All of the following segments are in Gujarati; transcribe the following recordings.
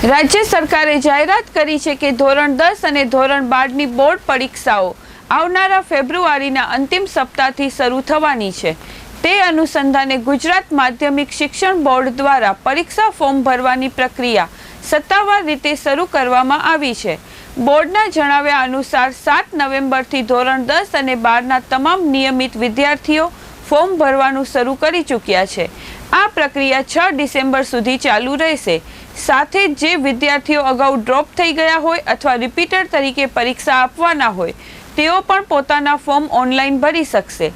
રાજ્ય સરકારે જાહેરાત કરી છે કે ધોરણ 10 અને ધોરણ 12ની બોર્ડ પરીક્ષાઓ આવનારા ફેબ્રુઆરીના અંતિમ સપ્તાહથી શરૂ થવાની છે। તે અનુસંધાને ગુજરાત માધ્યમિક શિક્ષણ બોર્ડ દ્વારા પરીક્ષા ફોર્મ ભરવાની પ્રક્રિયા સત્તાવાર રીતે શરૂ કરવામાં આવી છે। બોર્ડના જણાવ્યા અનુસાર 7 નવેમ્બરથી ધોરણ 10 અને 12ના તમામ નિયમિત વિદ્યાર્થીઓ ફોર્મ ભરવાનું શરૂ કરી ચૂક્યા છે। આ પ્રક્રિયા 6 ડિસેમ્બર સુધી ચાલુ રહેશે। સાથે જે વિદ્યાર્થીઓ અગાઉ ડ્રોપ થઈ ગયા હોય અથવા રિપીટર તરીકે પરીક્ષા આપવાના હોય તેઓ પણ પોતાના ફોર્મ ઓનલાઈન ભરી શકશે।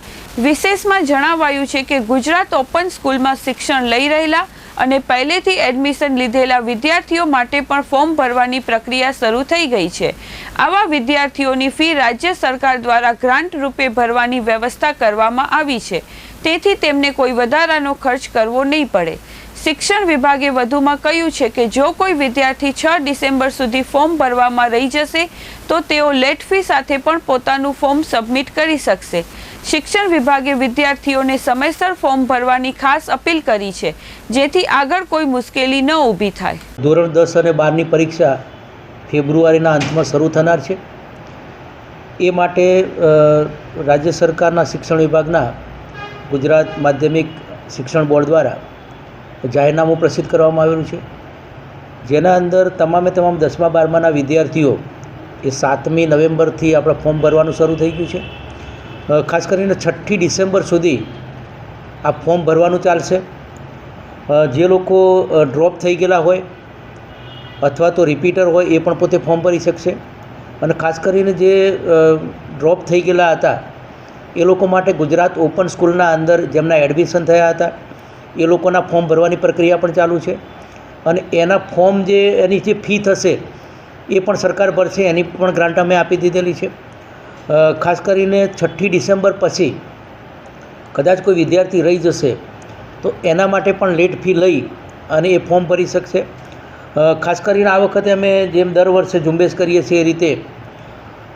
વિશેષમાં જણાવાયું છે કે ગુજરાત ઓપન સ્કૂલમાં શિક્ષણ લઈ રહેલા અને પહેલેથી એડમિશન લીધેલા વિદ્યાર્થીઓ માટે પણ ફોર્મ ભરવાની પ્રક્રિયા શરૂ થઈ ગઈ છે। આવા વિદ્યાર્થીઓની ફી રાજ્ય સરકાર દ્વારા ગ્રાન્ટ રૂપે ભરવાની વ્યવસ્થા કરવામાં આવી છે, તેથી તેમને કોઈ વધારાનો ખર્ચ કરવો નહીં પડે। શિક્ષણ વિભાગે વધુમાં કહ્યું છે કે જો કોઈ વિદ્યાર્થી 6 ડિસેમ્બર સુધી ફોર્મ ભરવામાં રહી જશે તો તેઓ લેટ ફી સાથે પણ પોતાનું ફોર્મ સબમિટ કરી શકશે। શિક્ષણ વિભાગે વિદ્યાર્થીઓને સમયસર ફોર્મ ભરવાની ખાસ અપીલ કરી છે, જેથી આગળ કોઈ મુશ્કેલી ન ઊભી થાય। ધોરણ 10 અને 12ની પરીક્ષા ફેબ્રુઆરીના અંતમાં શરૂ થનાર છે। એ માટે રાજ્ય સરકારના શિક્ષણ વિભાગના ગુજરાત માધ્યમિક શિક્ષણ બોર્ડ દ્વારા જાહેરનામું પ્રસિદ્ધ કરવામાં આવેલું છે, જેના અંદર તમામ 10મા 12માના વિદ્યાર્થીઓ એ 7મી નવેમ્બરથી આપણે ફોર્મ ભરવાનું શરૂ થઈ ગયું છે। ખાસ કરીને 6ઠી ડિસેમ્બર સુધી આ ફોર્મ ભરવાનું ચાલશે। જે લોકો ડ્રોપ થઈ ગયેલા હોય અથવા તો રિપીટર હોય એ પણ પોતે ફોર્મ ભરી શકશે। અને ખાસ કરીને જે ડ્રોપ થઈ ગયેલા હતા એ લોકો માટે ગુજરાત ઓપન સ્કૂલના અંદર જેમના એડમિશન થયા હતા એ લોકોના ફોર્મ ભરવાની પ્રક્રિયા પણ ચાલુ છે। અને એના ફોર્મ એની જે ફી થશે એ પણ સરકાર ભરશે, એની પણ ગ્રાન્ટ અમે આપી દીધેલી છે। ખાસ કરીને 6ઠી ડિસેમ્બર પછી કદાચ કોઈ વિદ્યાર્થી રહી જશે તો એના માટે પણ લેટ ફી લઈ અને એ ફોર્મ ભરી શકશે। ખાસ કરીને આ વખતે અમે જેમ દર વર્ષે ઝુંબેશ કરીએ છીએ એ રીતે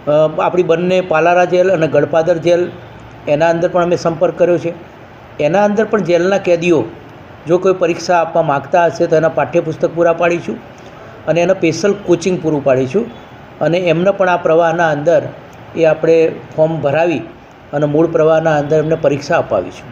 આપણી બંને પાલારા જેલ અને ગળપાદર જેલ એના અંદર પણ અમે સંપર્ક કર્યો છે। એના અંદર પણ જેલના કેદીઓ જો કોઈ પરીક્ષા આપવા માગતા હશે તો એના પાઠ્યપુસ્તક પૂરા પાડીશું અને એના સ્પેશિયલ કોચિંગ પૂરું પાડીશું અને એમને પણ આ પ્રવાહના અંદર એ આપણે ફોર્મ ભરાવી અને મૂળ પ્રવાહના અંદર એમને પરીક્ષા અપાવીશું।